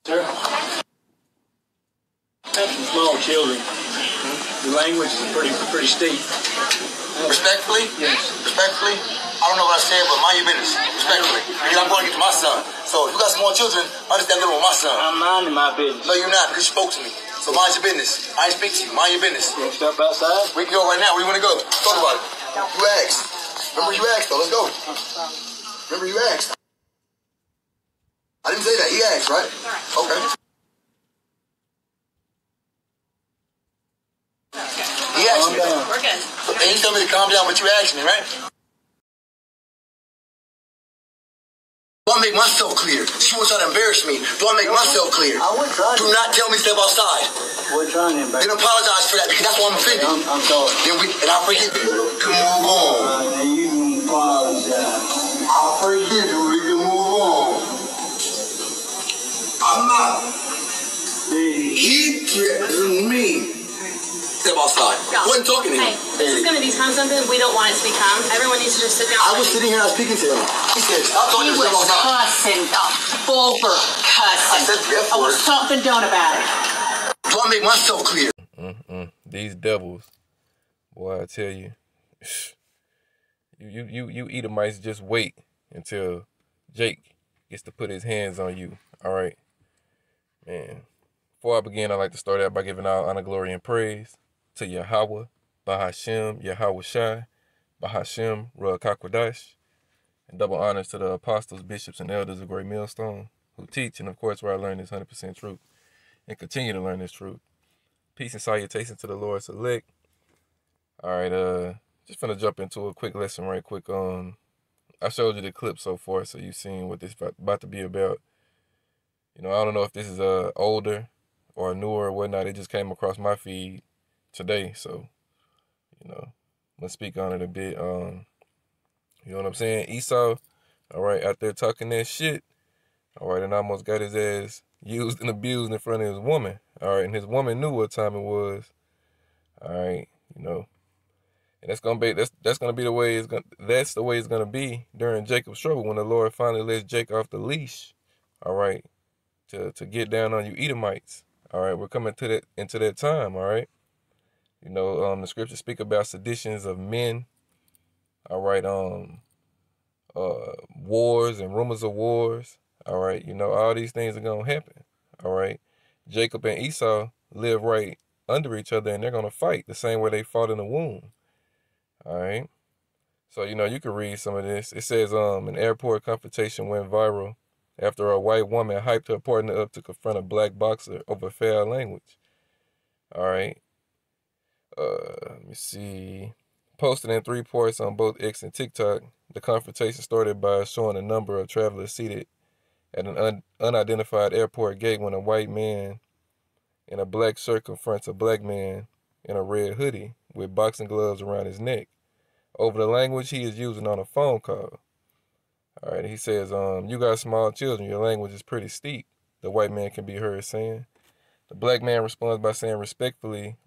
Sir, having small children, the language is pretty steep. Respectfully? Yes. Respectfully? I don't know what I said, but mind your business. Respectfully. Because I'm going to get to my son. So if you got small children, understand living with my son. I'm minding my business. No, you're not, because you spoke to me. So mind your business. I ain't speak to you. Mind your business. You want to step outside? We can go right now. Where you want to go? Talk about it. You asked. Remember you asked, though. Let's go. Remember you asked. I didn't say that. He asked, right? Okay. He asked me. We're good. And you told me to calm down, but you asked me, right? Do I make myself clear? She wants to try to embarrass me. Do I make myself clear? I would try to. Do not tell me to step outside. We're trying to embarrass. Then apologize for that, because that's why I'm offended. I'm sorry. And I forgive you. Come on. You can apologize. I'll forgive you. We can move on. I'm not. He threatened me. Step outside. Y'all. Wasn't talking to him. Hey, this is going to be time sensitive. We don't want it to be calm. Everyone needs to just sit down. I was sitting here and I was speaking to him. He said, stop talking to He him was outside. cussing, over cussing. I said, I was something done about it. Do I make myself clear? These devils, boy, I tell you, you Edomites, just wait until Jake gets to put his hands on you. All right, man. Before I begin, I'd like to start out by giving all honor, glory, and praise to Yahweh, Bahashem, Yahweh Shai, Bahashem, Ruach HaKodesh, and double honors to the apostles, bishops, and elders of Great Millstone who teach, and of course where I learn this 100% truth and continue to learn this truth. Peace and salutation to the Lord select. All right, just gonna jump into a quick lesson right quick on. I showed you the clip so far, so you've seen what this about to be about. You know, I don't know if this is older or newer or whatnot. It just came across my feed today, so you know, I'm gonna speak on it a bit. You know what I'm saying? Esau, all right, out there talking that shit. All right, and almost got his ass used and abused in front of his woman. All right, and his woman knew what time it was. All right, you know, and that's gonna be the way it's gonna be during Jacob's trouble when the Lord finally lets Jake off the leash. All right, to get down on you Edomites. All right, we're coming into that time. All right, you know, the scriptures speak about seditions of men. All right, wars and rumors of wars. All right, you know, all these things are gonna happen. All right, Jacob and Esau live right under each other, and they're gonna fight the same way they fought in the womb. All right, so you know, you can read some of this. It says, an airport confrontation went viral after a white woman hyped her partner up to confront a black boxer over foul language. All right, let me see. Posted in 3 parts on both X and TikTok, the confrontation started by showing a number of travelers seated at an unidentified airport gate when a white man in a black shirt confronts a black man in a red hoodie with boxing gloves around his neck over the language he is using on a phone call. All right, he says, you got small children, your language is pretty steep, the white man can be heard saying. The black man responds by saying, respectfully,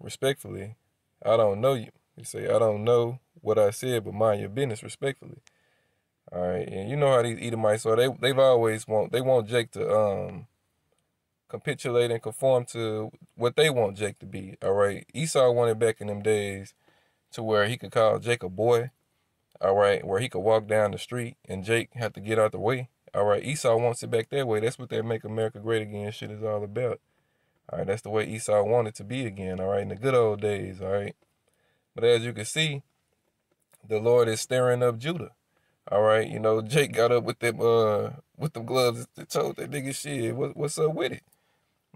I don't know you. He say, I don't know what I said, but mind your business, respectfully. All right, and you know how these Edomites are. They want Jake to capitulate and conform to what they want Jake to be. All right, Esau wanted back in them days to where he could call Jake a boy. All right, where he could walk down the street and Jake had to get out the way. All right, Esau wants it back that way. That's what that Make America Great Again shit is all about. All right, that's the way Esau wanted to be again. All right, in the good old days. All right. But as you can see, the Lord is stirring up Judah. All right, you know, Jake got up with them gloves and told that nigga shit, what's up with it?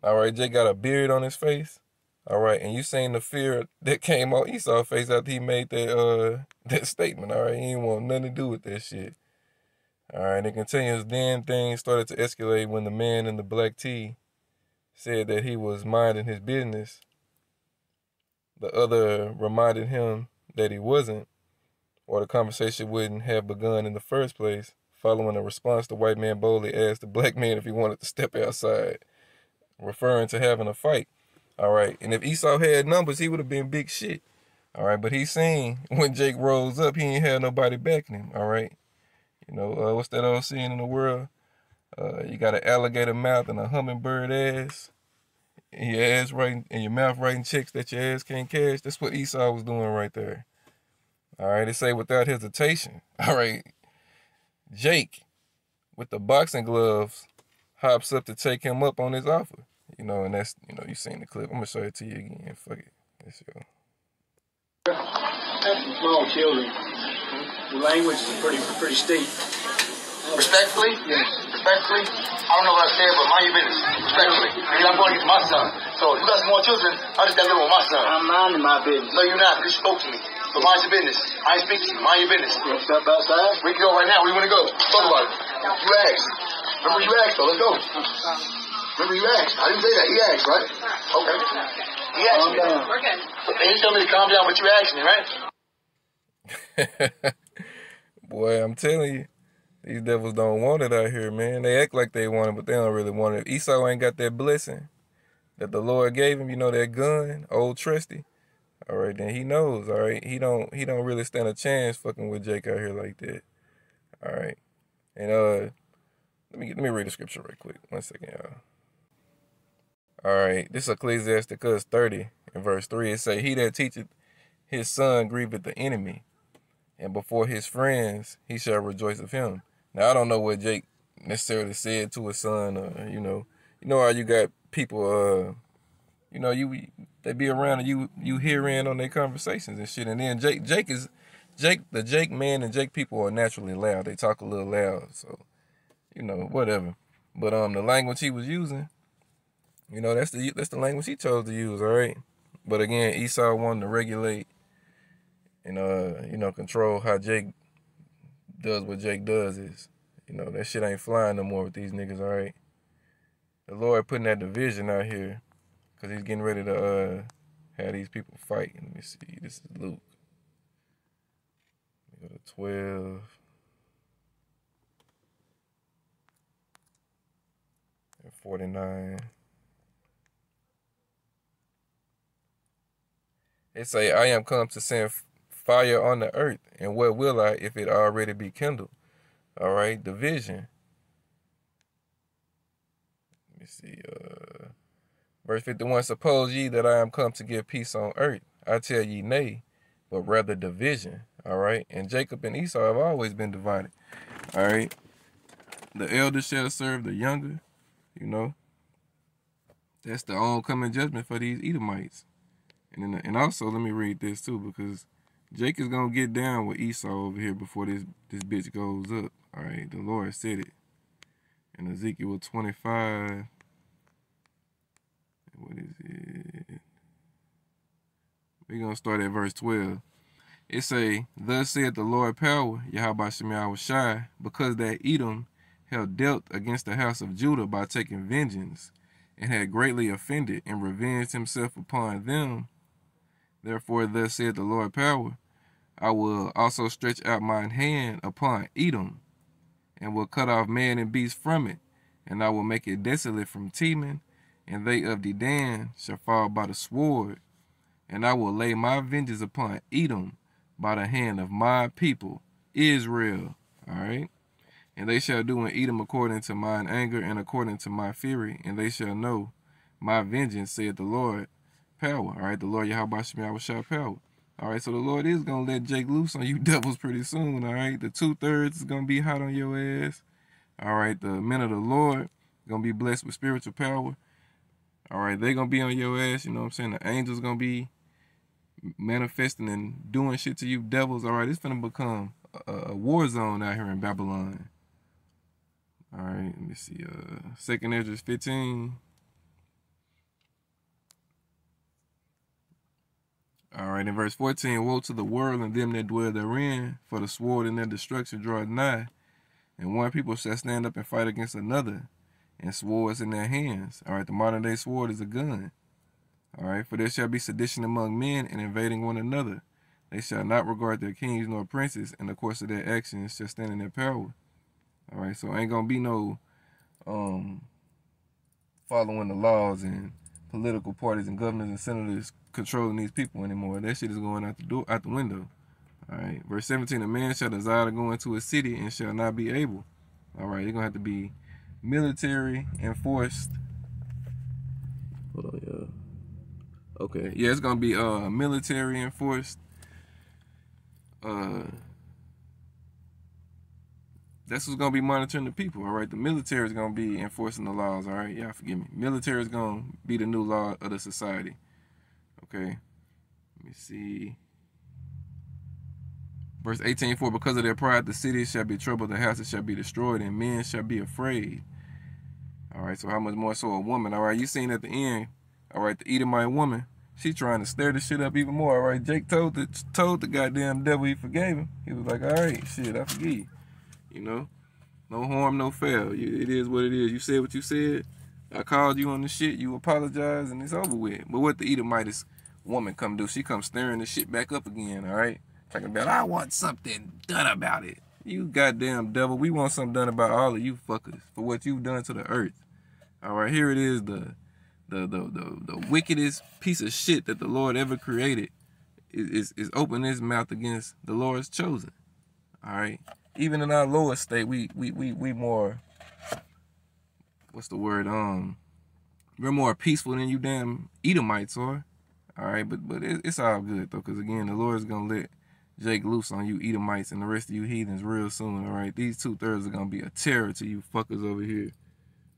All right, Jake got a beard on his face. All right, and you seen the fear that came on Esau's face after he made that statement. All right, he didn't want nothing to do with that shit. All right, it continues. Then things started to escalate when the man in the black tee said that he was minding his business. The other reminded him that he wasn't, or the conversation wouldn't have begun in the first place. Following a response, the white man boldly asked the black man if he wanted to step outside, referring to having a fight. All right, and if Esau had numbers, he would have been big shit. All right, but he seen when Jake rose up, he ain't had nobody backing him. All right, you know, what's that old saying in the world? You got an alligator mouth and a hummingbird ass. And your ass writing, and your mouth writing checks that your ass can't cash. That's what Esau was doing right there. All right, they say without hesitation. All right, Jake, with the boxing gloves, hops up to take him up on his offer. You know, and that's, you know, you seen the clip. I'm gonna show it to you again. Fuck it. Let's go. Small children. The language is pretty steep. Respectfully? Yes. Respectfully? I don't know what I said, but mind your business. Respectfully. Because I'm going to get my son. So if you got small children, I just got to live with my son. I'm minding my business. No, you're not. You spoke to me. So mind your business. I ain't speaking to you. Mind your business. You want to step outside? We can go right now. Where you want to go? Talk about it. You asked. Remember you asked, though. Let's go. Remember you asked. I didn't say that. He asked, right? Okay. He asked me. We're good. And he told me to calm down, but you asked me, right? Boy, I'm telling you, these devils don't want it out here, man. They act like they want it, but they don't really want it. Esau ain't got that blessing that the Lord gave him, you know, that gun, old trusty. All right, then he knows, all right? He don't really stand a chance fucking with Jake out here like that. All right. And let me read the scripture right quick. 1 second, y'all. All right, this is Ecclesiasticus 30 and verse 3. It say, he that teacheth his son grieveth the enemy, and before his friends he shall rejoice of him. Now, I don't know what Jake necessarily said to his son, you know how you got people, you know, they be around and you hear in on their conversations and shit. And then the Jake man and Jake people are naturally loud. They talk a little loud, so, you know, whatever. But the language he was using, you know, that's the language he chose to use, all right? But again, Esau wanted to regulate and, you know, control how Jake does what Jake does is, you know, that shit ain't flying no more with these niggas, all right? The Lord putting that division out here because he's getting ready to have these people fight. Let me see. This is Luke. Let me go to 12. And 49. It say, I am come to send fire on the earth, and what will I if it already be kindled? All right, division. Let me see. Verse 51, suppose ye that I am come to give peace on earth. I tell ye nay, but rather division. All right, and Jacob and Esau have always been divided. All right, the elder shall serve the younger, you know. That's the oncoming judgment for these Edomites. And also, let me read this too, because Jake is going to get down with Esau over here before this bitch goes up. All right, the Lord said it. In Ezekiel 25, what is it? We're going to start at verse 12. It say, thus saith the Lord power, Yahweh Shemaiah Shai, because that Edom had dealt against the house of Judah by taking vengeance, and had greatly offended, and revenged himself upon them. Therefore, thus saith the Lord power, I will also stretch out mine hand upon Edom, and will cut off man and beast from it, and I will make it desolate from Teman, and they of Dedan shall fall by the sword, and I will lay my vengeance upon Edom by the hand of my people, Israel. All right? And they shall do in Edom according to mine anger and according to my fury, and they shall know my vengeance, saith the Lord power. All right, the Lord Yahweh Shemaiah Shai power. All right, so the Lord is going to let Jake loose on you devils pretty soon. All right, the 2/3 is going to be hot on your ass. All right, the men of the Lord going to be blessed with spiritual power. All right, they're going to be on your ass. You know what I'm saying? The angels going to be manifesting and doing shit to you devils. All right, it's going to become a war zone out here in Babylon. All right, let me see. 2nd Ezra 15. All right, in verse 14, woe to the world and them that dwell therein, for the sword and their destruction draweth nigh. And one people shall stand up and fight against another, and swords in their hands. All right, the modern day sword is a gun. All right, for there shall be sedition among men and invading one another. They shall not regard their kings nor princes, and the course of their actions shall stand in their power. All right, so ain't gonna be no following the laws and political parties and governors and senators controlling these people anymore. That shit is going out the window. All right, verse 17, a man shall desire to go into a city and shall not be able. All right, they're gonna have to be military enforced. Hold on, y'all. Okay, yeah, it's gonna be military enforced. That's what's gonna be monitoring the people. All right, the military is gonna be enforcing the laws. All right, y'all forgive me. Military is gonna be the new law of the society. Okay, let me see. Verse 18, for because of their pride, the cities shall be troubled, the houses shall be destroyed, and men shall be afraid. All right, so how much more so a woman? All right, you seen at the end, all right, the Edomite woman, she trying to stir the shit up even more. All right, Jake told the goddamn devil he forgave him. He was like, all right, shit, I forgive you. You know, no harm, no foul. It is what it is. You said what you said. I called you on the shit. You apologize, and it's over with. But what the Edomite woman come do? She come stirring the shit back up again, all right? Talking about, I want something done about it. You goddamn devil. We want something done about all of you fuckers for what you've done to the earth. All right, here it is, the wickedest piece of shit that the Lord ever created is opening his mouth against the Lord's chosen. All right, even in our lower state, we more, what's the word? We're more peaceful than you damn Edomites are. All right, but it's all good though, because again, the Lord's gonna let Jake loose on you Edomites and the rest of you heathens real soon. All right, these 2/3 are gonna be a terror to you fuckers over here.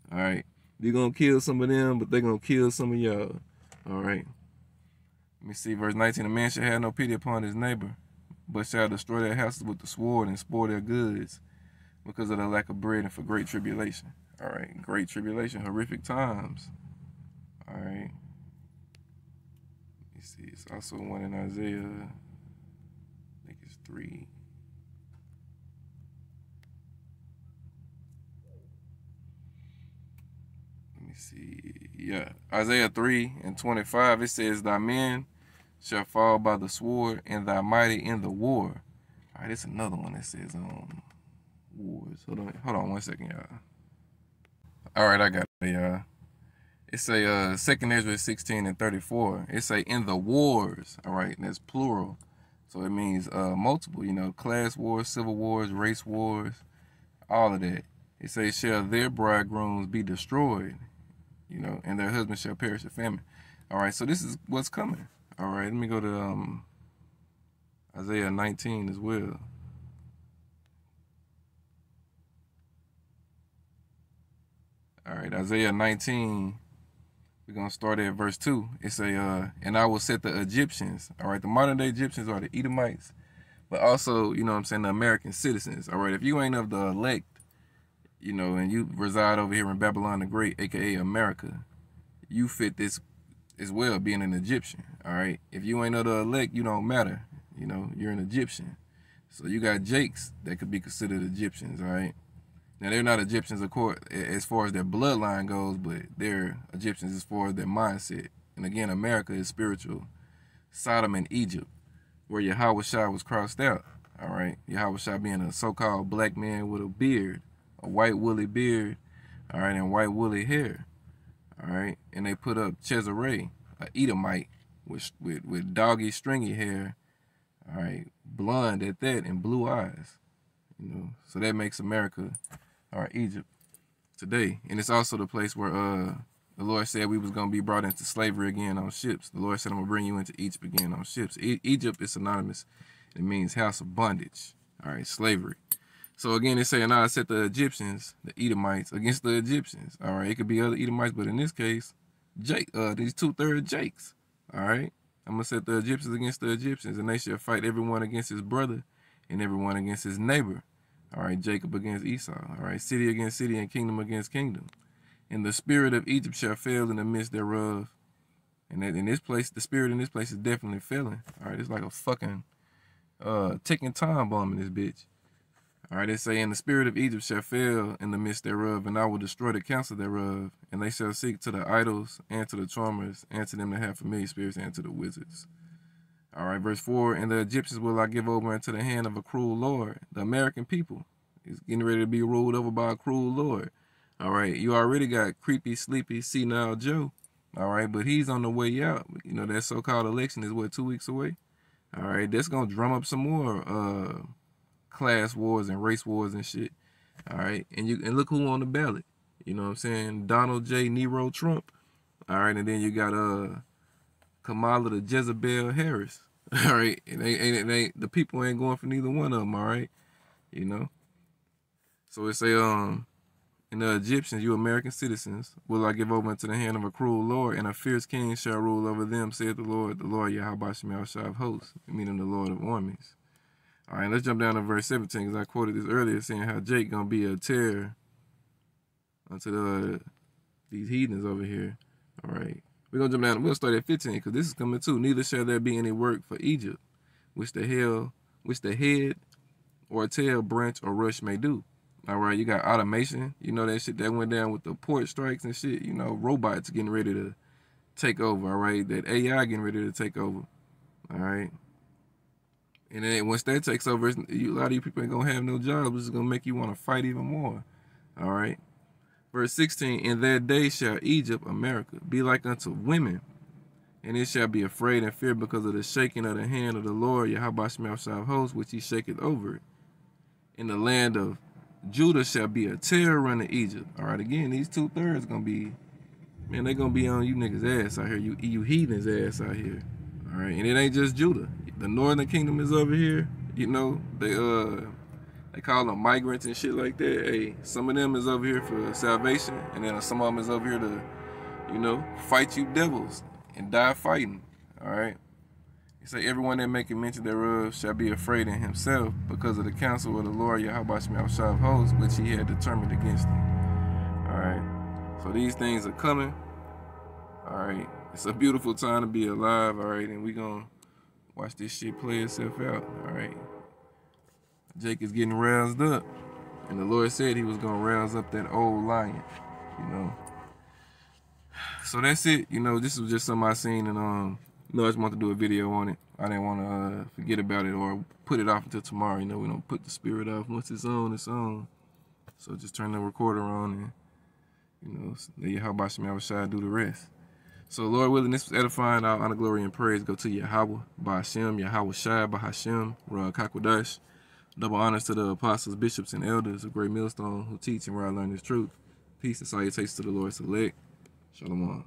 All right, you're gonna kill some of them, but they're gonna kill some of y'all. All right. Let me see, verse 19. A man shall have no pity upon his neighbor, but shall destroy their houses with the sword and spoil their goods because of the lack of bread and for great tribulation. All right, great tribulation, horrific times. All right. Let me see, it's also one in Isaiah. I think it's 3. Let me see. Yeah, Isaiah 3:25. It says, "Thy men shall fall by the sword, and thy mighty in the war." All right, it's another one that says wars. Hold on 1 second, y'all. All right, I got it, y'all. It say 2nd Ezra 16:34. It say in the wars. All right, and that's plural. So it means multiple, you know, class wars, civil wars, race wars, all of that. It says, shall their bridegrooms be destroyed, you know, and their husbands shall perish of famine. All right, so this is what's coming. All right, let me go to Isaiah 19 as well. All right, Isaiah 19. We're going to start at verse 2. It say, and I will set the Egyptians. All right, the modern day Egyptians are the Edomites, but also, you know what I'm saying, the American citizens. All right, if you ain't of the elect, you know, and you reside over here in Babylon the Great, a.k.a. America, you fit this as well, being an Egyptian. All right, if you ain't of the elect, you don't matter. You know, you're an Egyptian. So you got Jakes that could be considered Egyptians, all right? Now, they're not Egyptians as far as their bloodline goes, but they're Egyptians as far as their mindset. And again, America is spiritual Sodom and Egypt, where Yahushua was crossed out. All right, Yahushua being a so-called black man with a beard, a white woolly beard, all right, and white woolly hair. All right, and they put up Cesare, an Edomite with doggy stringy hair, all right, blonde at that, and blue eyes. You know, so that makes America, all right, Egypt today. And it's also the place where the Lord said we was going to be brought into slavery again on ships. The Lord said, I'm going to bring you into Egypt again on ships. Egypt is synonymous. It means house of bondage, all right, slavery. So again, it's saying, I set the Egyptians, the Edomites, against the Egyptians. All right, it could be other Edomites, but in this case, these 2/3 Jakes. All right, I'm going to set the Egyptians against the Egyptians, and they shall fight everyone against his brother and everyone against his neighbor. All right, Jacob against Esau. All right, city against city and kingdom against kingdom. And the spirit of Egypt shall fail in the midst thereof. And that in this place, the spirit in this place is definitely failing. All right, it's like a fucking ticking time bomb in this bitch. All right, they say, and the spirit of Egypt shall fail in the midst thereof, and I will destroy the counsel thereof, and they shall seek to the idols, and to the charmers, and to them that have familiar spirits, and to the wizards. All right, verse 4, and the Egyptians will I give over into the hand of a cruel lord. The American people is getting ready to be ruled over by a cruel lord. All right, you already got creepy, sleepy, senile Joe. All right, but he's on the way out. You know, that so-called election is, what, 2 weeks away? All right, that's going to drum up some more class wars and race wars and shit. All right, and look who on the ballot. You know what I'm saying? Donald J. Nero Trump. All right, and then you got Kamala the Jezebel Harris. All right, it ain't the people ain't going for neither one of them. All right, you know. So it say and the Egyptians, you American citizens, will I give over into the hand of a cruel Lord, and a fierce king shall rule over them, saith the Lord Yahweh Shemel Shah of hosts, meaning the Lord of armies. All right, let's jump down to verse 17, because I quoted this earlier, saying how Jake gonna be a terror unto these heathens over here. All right, we're gonna jump down. We'll start at 15, because this is coming too. Neither shall there be any work for Egypt, which the head or tail, branch, or rush may do. All right, you got automation. You know that shit that went down with the port strikes and shit. You know, robots getting ready to take over. All right, that AI getting ready to take over. All right, and then once that takes over, a lot of you people ain't gonna have no jobs, which is gonna make you want to fight even more. All right, verse 16. In that day shall Egypt, America, be like unto women, and it shall be afraid and fear because of the shaking of the hand of the Lord Yahweh Shemel Shah of hosts, which he shaketh over it. In the land of Judah shall be a terror unto Egypt. All right, again, these 2/3 gonna be, man, they gonna be on you niggas' ass out here, you heathens' ass out here. All right, and it ain't just Judah. The northern kingdom is over here. You know, they call them migrants and shit like that. Hey, some of them is over here for salvation, and then some of them is over here to, you know, fight you devils and die fighting. All right. He say, everyone that maketh mention thereof shall be afraid in himself because of the counsel of the Lord Yahweh Shemel Shah of hosts, which he had determined against him. All right. So these things are coming. All right. It's a beautiful time to be alive. All right. And we going to watch this shit play itself out. All right. Jake is getting roused up. And the Lord said he was going to rouse up that old lion. You know. So that's it. You know, this was just something I seen, and I just wanted to do a video on it. I didn't want to forget about it or put it off until tomorrow. You know, we don't put the spirit off. Once it's on, it's on. So just turn the recorder on and, you know, let Yahweh Shemel Shah do the rest. So Lord willing, this was edifying. All honor, glory, and praise go to Yahweh, Ba'ashem, Yahweh Shai, Bahashem, Ra Kakwadash. Double honors to the apostles, bishops, and elders of Great Millstone who teach and where I learn this truth. Peace and salutations to the Lord select. Shalom.